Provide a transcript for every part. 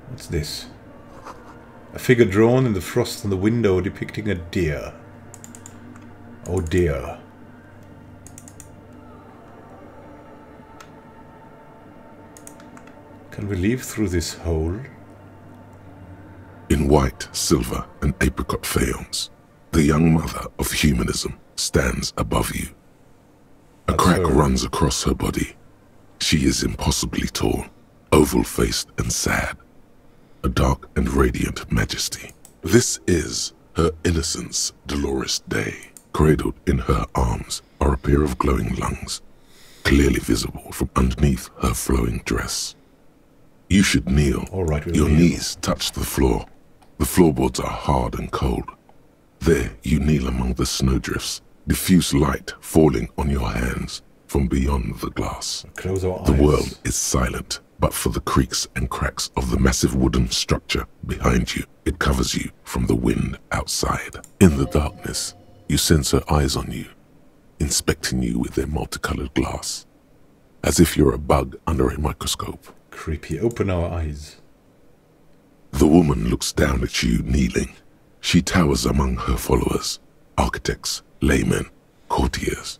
What's this? A figure drawn in the frost on the window depicting a deer. Oh dear. Can we leave through this hole? In white, silver, and apricot faience, the young mother of humanism stands above you. A crack runs across her body. She is impossibly tall, oval-faced and sad. A dark and radiant majesty. This is her innocence, Dolores Day. Cradled in her arms are a pair of glowing lungs, clearly visible from underneath her flowing dress. You should kneel. All right, Your knees touch the floor. The floorboards are hard and cold. There you kneel among the snowdrifts, diffuse light falling on your hands from beyond the glass. Close our eyes. The world is silent, but for the creaks and cracks of the massive wooden structure behind you. It covers you from the wind outside. In the darkness, you sense her eyes on you, inspecting you with their multicolored glass, as if you're a bug under a microscope. Creepy. Open our eyes. The woman looks down at you, kneeling. She towers among her followers, architects, laymen, courtiers.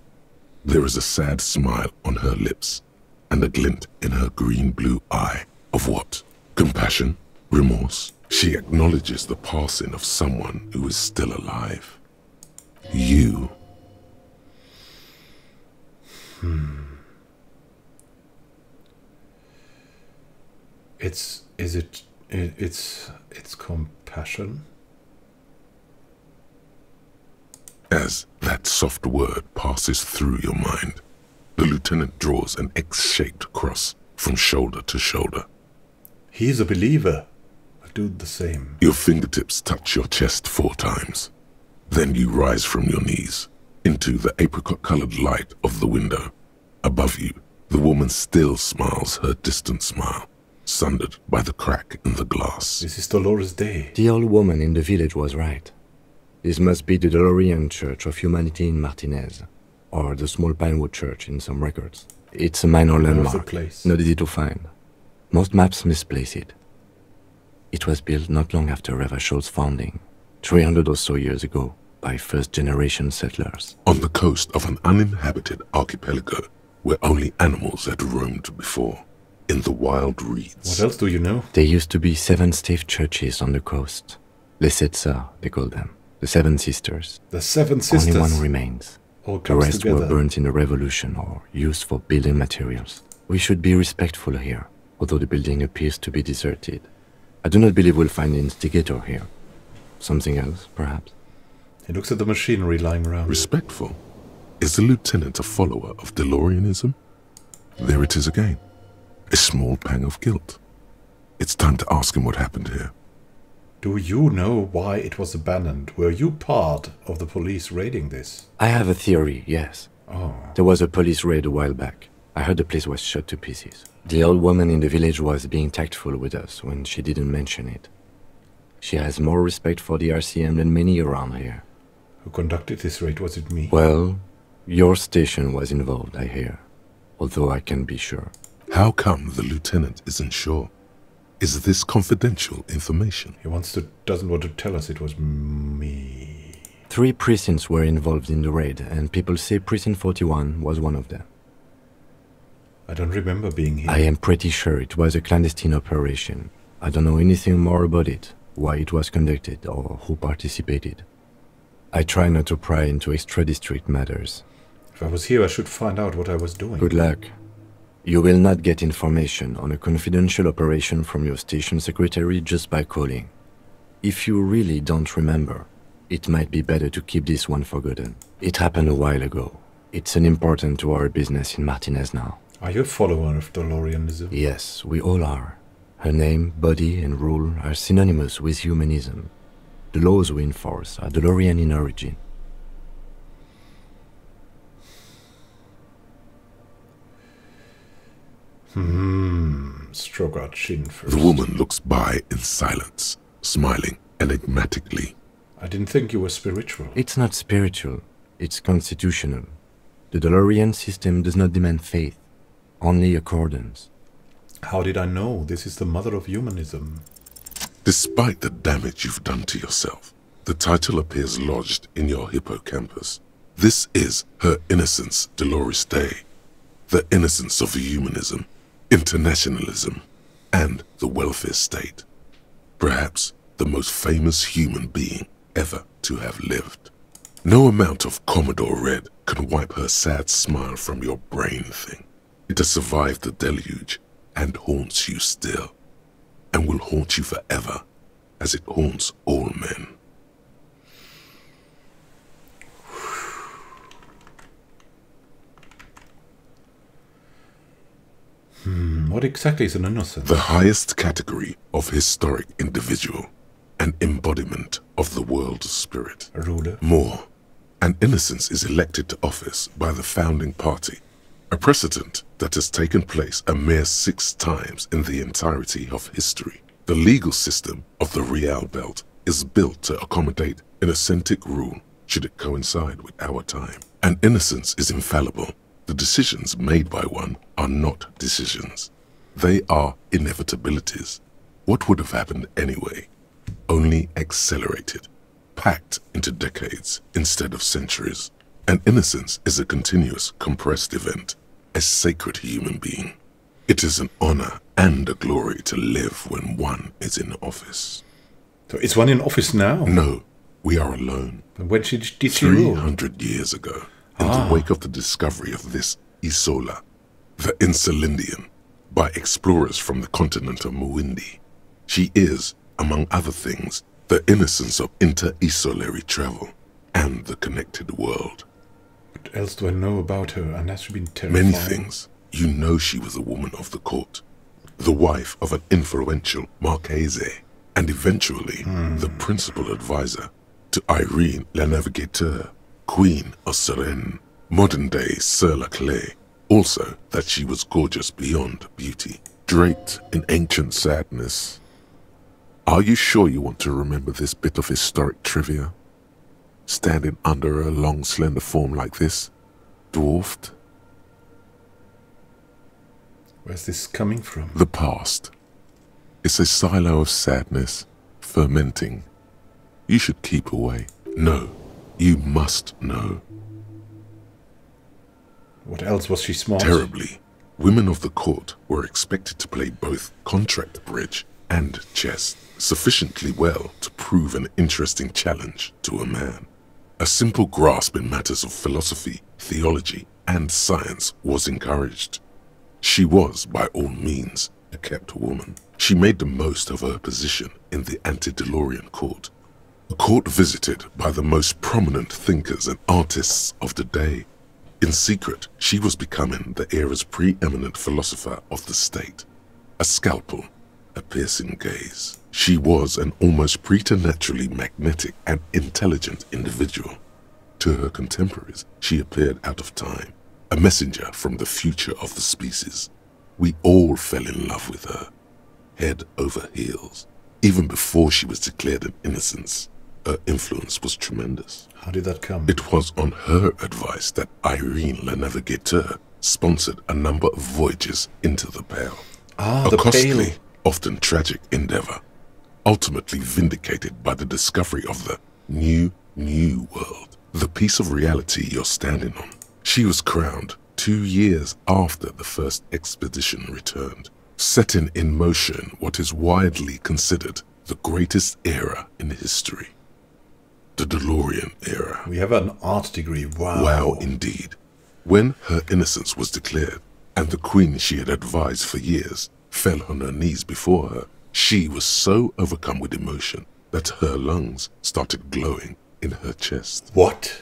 There is a sad smile on her lips, and a glint in her green-blue eye. Of what? Compassion? Remorse? She acknowledges the passing of someone who is still alive. You. It's compassion. As that soft word passes through your mind, the lieutenant draws an X-shaped cross from shoulder to shoulder. He's a believer. I'll do the same. Your fingertips touch your chest 4 times. Then you rise from your knees into the apricot-colored light of the window. Above you, the woman still smiles her distant smile, sundered by the crack in the glass. This is Dolores Day. The old woman in the village was right. This must be the DeLorean Church of Humanity in Martinez, or the small Pinewood Church in some records. It's a minor landmark, not easy to find. Most maps misplace it. It was built not long after Revachol's founding, 300 or so years ago, by first-generation settlers. On the coast of an uninhabited archipelago, where only animals had roamed before, in the wild reeds. What else do you know? There used to be 7 stave churches on the coast. Les Sept Sœurs, they call them. The 7 sisters. The 7 sisters. Only one remains. All the rest together. were burnt in the revolution or used for building materials. We should be respectful here, although the building appears to be deserted. I do not believe we'll find the instigator here. Something else, perhaps? He looks at the machinery lying around. Respectful? Is the lieutenant a follower of DeLoreanism? There it is again. A small pang of guilt. It's time to ask him what happened here. Do you know why it was abandoned? Were you part of the police raiding this? I have a theory, yes. Oh. There was a police raid a while back. I heard the place was shot to pieces. The old woman in the village was being tactful with us when she didn't mention it. She has more respect for the RCM than many around here. Who conducted this raid? Was it me? Well, your station was involved, I hear. Although I can't be sure. How come the lieutenant isn't sure? Is this confidential information? He doesn't want to tell us it was me. 3 precincts were involved in the raid, and people say Precinct 41 was one of them. I don't remember being here. I am pretty sure it was a clandestine operation. I don't know anything more about it, why it was conducted, or who participated. I try not to pry into extra-district matters. If I was here, I should find out what I was doing. Good luck. You will not get information on a confidential operation from your station secretary just by calling. If you really don't remember, it might be better to keep this one forgotten. It happened a while ago. It's unimportant to our business in Martinez now. Are you a follower of DeLoreanism? Yes, we all are. Her name, body, and rule are synonymous with humanism. The laws we enforce are DeLorean in origin. Stroke our chin first. The woman looks by in silence, smiling enigmatically. I didn't think you were spiritual. It's not spiritual, it's constitutional. The DeLorean system does not demand faith, only accordance. How did I know? This is the mother of humanism. Despite the damage you've done to yourself, the title appears lodged in your hippocampus. This is Her Innocence Dolores Day, the innocence of humanism, internationalism, and the welfare state. Perhaps the most famous human being ever to have lived. No amount of Commodore Red can wipe her sad smile from your brain thing. It has survived the deluge and haunts you still, and will haunt you forever, as it haunts all men. What exactly is an innocence? The highest category of historic individual, an embodiment of the world spirit. A ruler? More, an innocence is elected to office by the founding party, a precedent that has taken place a mere 6 times in the entirety of history. The legal system of the Real Belt is built to accommodate innocent rule should it coincide with our time. An innocence is infallible. The decisions made by one are not decisions. They are inevitabilities. What would have happened anyway? Only accelerated, packed into decades instead of centuries. An innocence is a continuous, compressed event, a sacred human being. It is an honor and a glory to live when one is in office. So is one in office now? No, we are alone. But when did she rule? 300 years ago, in the wake of the discovery of this Isola, the Insulindian, by explorers from the continent of Muindi. She is, among other things, the innocence of inter-isolary travel and the connected world. What else do I know about her? And has she been terrifying? Many things. You know she was a woman of the court, the wife of an influential Marchese, and eventually the principal advisor to Irene La Navigateur, Queen of Suresnes, modern-day Sir La Clé. Also that she was gorgeous beyond beauty, draped in ancient sadness. Are you sure you want to remember this bit of historic trivia? Standing under a long, slender form like this, dwarfed? Where's this coming from? The past. It's a silo of sadness, fermenting. You should keep away. No, you must know. What else was she smart? Terribly. Women of the court were expected to play both contract bridge and chess sufficiently well to prove an interesting challenge to a man. A simple grasp in matters of philosophy, theology, and science was encouraged. She was, by all means, a kept woman. She made the most of her position in the antediluvian court, a court visited by the most prominent thinkers and artists of the day. In secret, she was becoming the era's preeminent philosopher of the state. A scalpel, a piercing gaze. She was an almost preternaturally magnetic and intelligent individual. To her contemporaries, she appeared out of time, a messenger from the future of the species. We all fell in love with her, head over heels. Even before she was declared an innocence, her influence was tremendous. How did that come? It was on her advice that Irene La Navigateur sponsored a number of voyages into the Pale. Ah, a the costly, Pale. often tragic endeavor, ultimately vindicated by the discovery of the new world, the piece of reality you're standing on. She was crowned 2 years after the first expedition returned, setting in motion what is widely considered the greatest era in history. The DeLorean era. We have an art degree. Wow. Wow, indeed. When her innocence was declared, and the queen she had advised for years fell on her knees before her, she was so overcome with emotion that her lungs started glowing in her chest. What?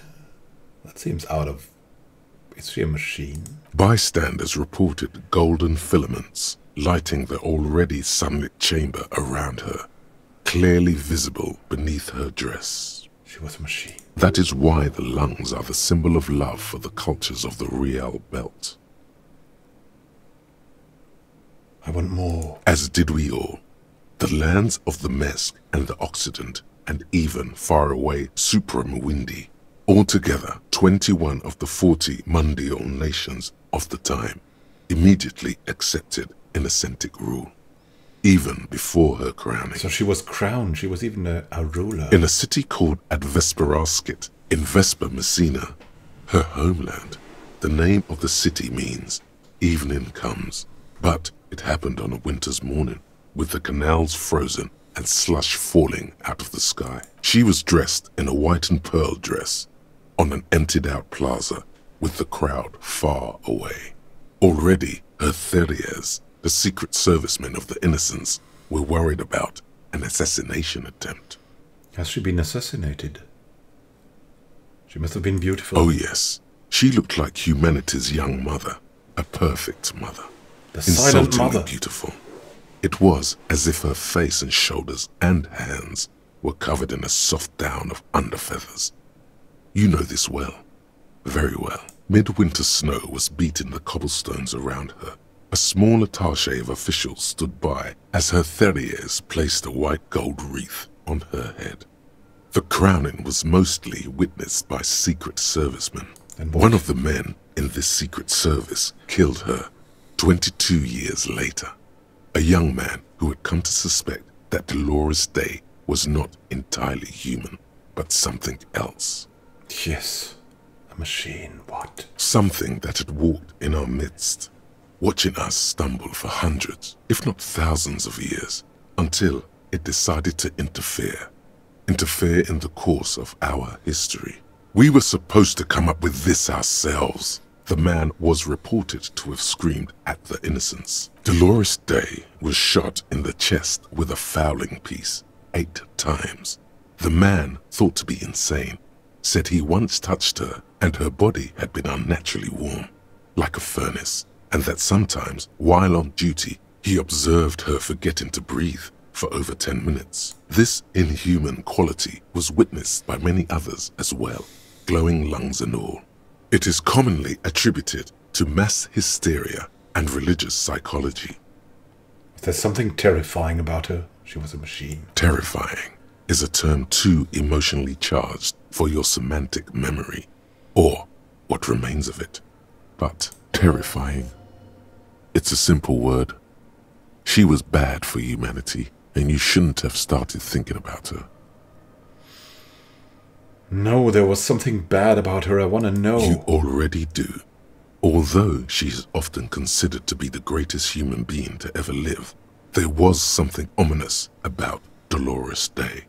That seems out of... Is she a machine? Bystanders reported golden filaments lighting the already sunlit chamber around her, clearly visible beneath her dress. She was a machine. That is why the lungs are the symbol of love for the cultures of the Real Belt. I want more. As did we all. The lands of the Mesk and the Occident, and even far away Supramuindi. Altogether, 21 of the 40 mundial nations of the time immediately accepted innocent rule. even before her crowning. So she was crowned. She was even a ruler. In a city called Advesperaskit in Vesper, Messina, her homeland. The name of the city means evening comes, but it happened on a winter's morning, with the canals frozen and slush falling out of the sky. She was dressed in a white and pearl dress on an emptied-out plaza with the crowd far away. Already, her Theriers, the secret servicemen of the Innocents, were worried about an assassination attempt. Has she been assassinated? She must have been beautiful. Oh yes, she looked like humanity's young mother, a perfect mother. The silent mother. Beautiful. It was as if her face and shoulders and hands were covered in a soft down of underfeathers. You know this well, very well. Midwinter snow was beating the cobblestones around her. A small attaché of officials stood by as her Theriers placed a white gold wreath on her head. The crowning was mostly witnessed by secret servicemen. One of the men in this secret service killed her 22 years later. A young man who had come to suspect that Dolores Day was not entirely human, but something else. Yes, a machine, what? Something that had walked in our midst, watching us stumble for hundreds, if not thousands of years, until it decided to interfere in the course of our history. We were supposed to come up with this ourselves. The man was reported to have screamed at the Innocents. Dolores Day was shot in the chest with a fowling piece 8 times. The man, thought to be insane, said he once touched her and her body had been unnaturally warm, like a furnace, and that sometimes, while on duty, he observed her forgetting to breathe for over 10 minutes. This inhuman quality was witnessed by many others as well, glowing lungs and all. It is commonly attributed to mass hysteria and religious psychology. There's something terrifying about her. She was a machine. Terrifying is a term too emotionally charged for your semantic memory, or what remains of it. But terrifying, it's a simple word. She was bad for humanity, and you shouldn't have started thinking about her. No, there was something bad about her. I want to know. You already do. Although she is often considered to be the greatest human being to ever live, there was something ominous about Dolores Day.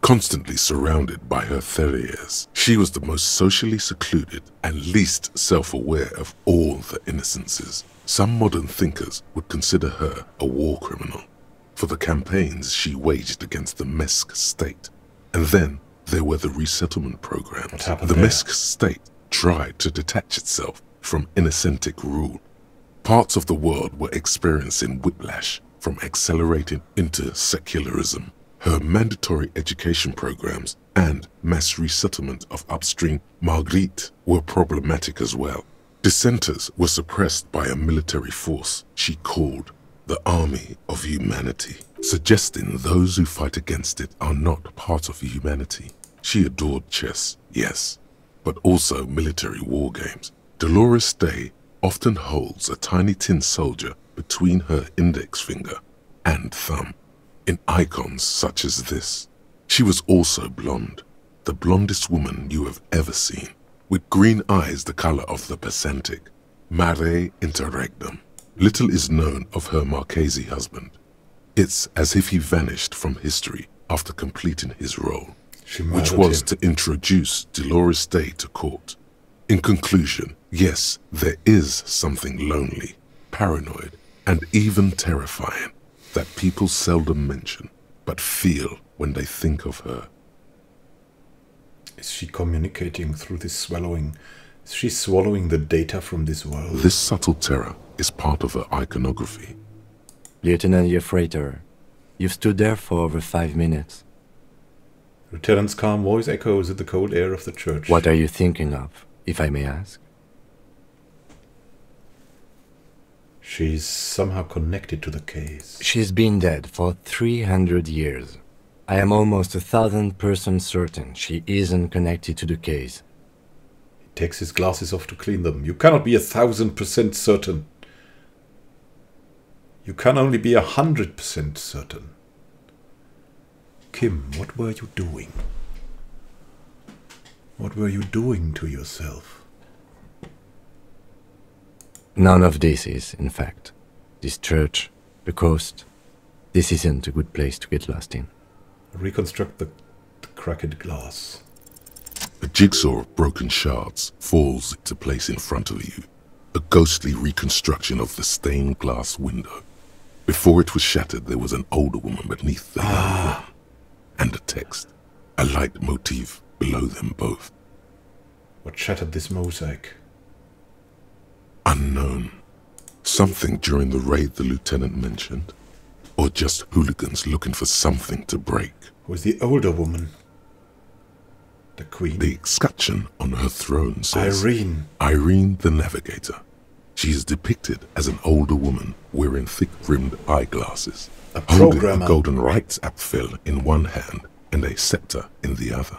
Constantly surrounded by her Theriers, she was the most socially secluded and least self-aware of all the Innocences. Some modern thinkers would consider her a war criminal for the campaigns she waged against the Mesk state. And then there were the resettlement programs. The Mesk state tried to detach itself from Innocentic rule. Parts of the world were experiencing whiplash from accelerating into secularism. Her mandatory education programs and mass resettlement of upstream Marguerite were problematic as well. Dissenters were suppressed by a military force she called the Army of Humanity, suggesting those who fight against it are not part of humanity. She adored chess, yes, but also military war games. Dolores Day often holds a tiny tin soldier between her index finger and thumb, in icons such as this. She was also blonde, the blondest woman you have ever seen, with green eyes the color of the Pacentic, mare interregnum. Little is known of her Marchese husband. It's as if he vanished from history after completing his role, which was to introduce Dolores Day to court. In conclusion, yes, there is something lonely, paranoid, and even terrifying that people seldom mention, but feel when they think of her. Is she communicating through this swallowing? Is she swallowing the data from this world? This subtle terror is part of her iconography. Lieutenant Yefrater, you've stood there for over 5 minutes. Lieutenant's calm voice echoes in the cold air of the church. What are you thinking of, if I may ask? She's somehow connected to the case. She's been dead for 300 years. I am almost 1,000% certain she isn't connected to the case. He takes his glasses off to clean them. You cannot be 1,000% certain. You can only be 100% certain. Kim, what were you doing? What were you doing to yourself? None of this is, in fact. This church, the coast, this isn't a good place to get lost in. Reconstruct the cracked glass. A jigsaw of broken shards falls into place in front of you. A ghostly reconstruction of the stained glass window. Before it was shattered, there was an older woman beneath the young one. And a text, a light motif below them both. What shattered this mosaic? Unknown. Something during the raid the lieutenant mentioned. Or just hooligans looking for something to break. Who is the older woman? The queen? The escutcheon on her throne says... Irene. Irene the Navigator. She is depicted as an older woman wearing thick-rimmed eyeglasses. A holding programmer. a golden rights apfel in one hand and a scepter in the other.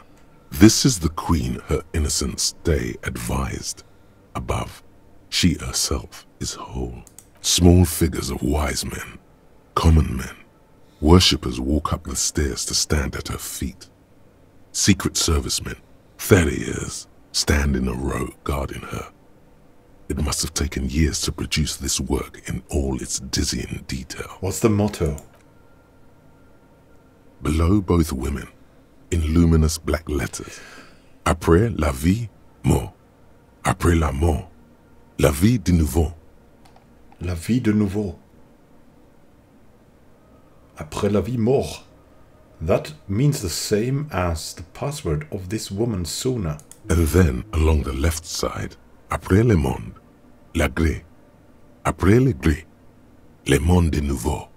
This is the queen her innocence day advised. Above, she herself is whole. Small figures of wise men, common men, worshippers walk up the stairs to stand at her feet. Secret servicemen, 30 years, stand in a row guarding her. It must have taken years to produce this work in all its dizzying detail. What's the motto? Below both women, in luminous black letters, Après la vie, mort. Après la mort, la vie de nouveau. La vie de nouveau. Après la vie, mort. That means the same as the password of this woman Suna. And then, along the left side, Après le monde, la gré. Après le gré, le monde de nouveau.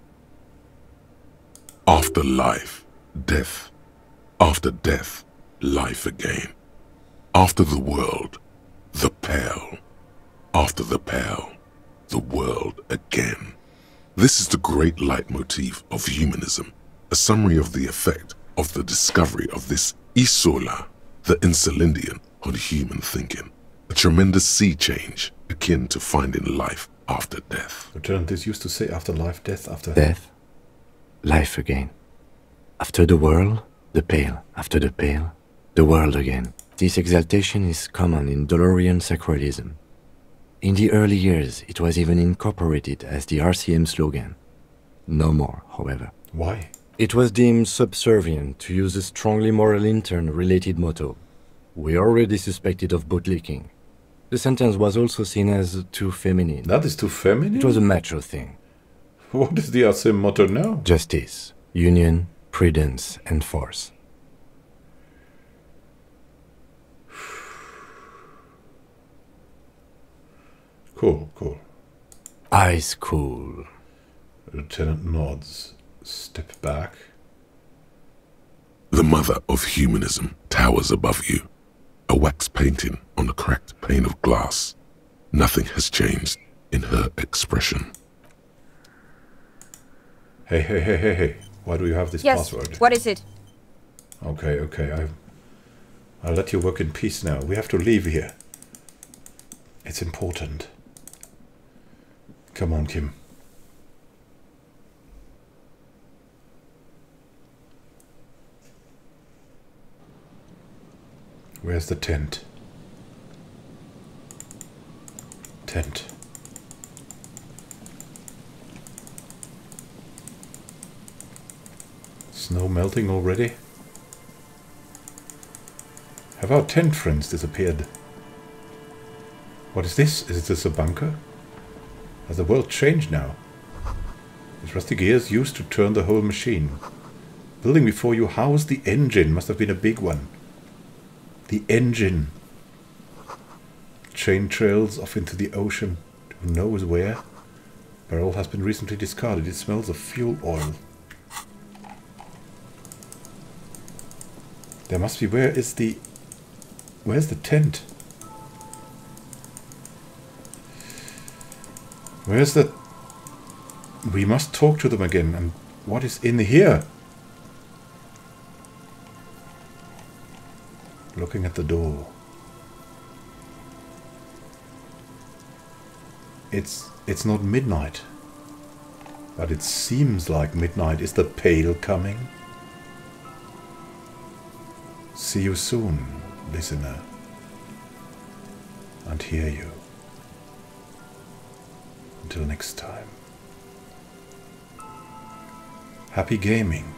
After life, death. After death, life again. After the world, the pale. After the pale, the world again. This is the great leitmotif of humanism, a summary of the effect of the discovery of this Isola, the Insulindian, on human thinking. A tremendous sea change, akin to finding life after death. Lieutenant, this used to say after life, death after... Death, life again. After the world, the pale. After the pale, the world again. This exaltation is common in Dolorian sacralism. In the early years, it was even incorporated as the RCM slogan. No more, however. Why? It was deemed subservient to use a strongly moral intern-related motto. We already suspected of bootlicking. The sentence was also seen as too feminine. That is too feminine? It was a macho thing. What is the RCM motto now? Justice, union, prudence, and force. Cool, cool. Eyes cool. Lieutenant nods. Step back. The mother of humanism towers above you. A wax painting on a cracked pane of glass. Nothing has changed in her expression. Hey. Why do you have this password? Yes, what is it? Okay. I'll let you work in peace now. We have to leave here. It's important. Come on, Kim. Where's the tent? Tent. Snow melting already? Have our tent friends disappeared? What is this? Is this a bunker? Has the world changed now? These rusty gears used to turn the whole machine. Building before you housed the engine. Must have been a big one. The engine. Chain trails off into the ocean. Who knows where? Barrel has been recently discarded. It smells of fuel oil. There must be... Where's the tent? Where's the... We must talk to them again. And what is in here? Looking at the door. It's not midnight. But it seems like midnight. Is the pale coming? See you soon, listener. And hear you. Until next time. Happy gaming.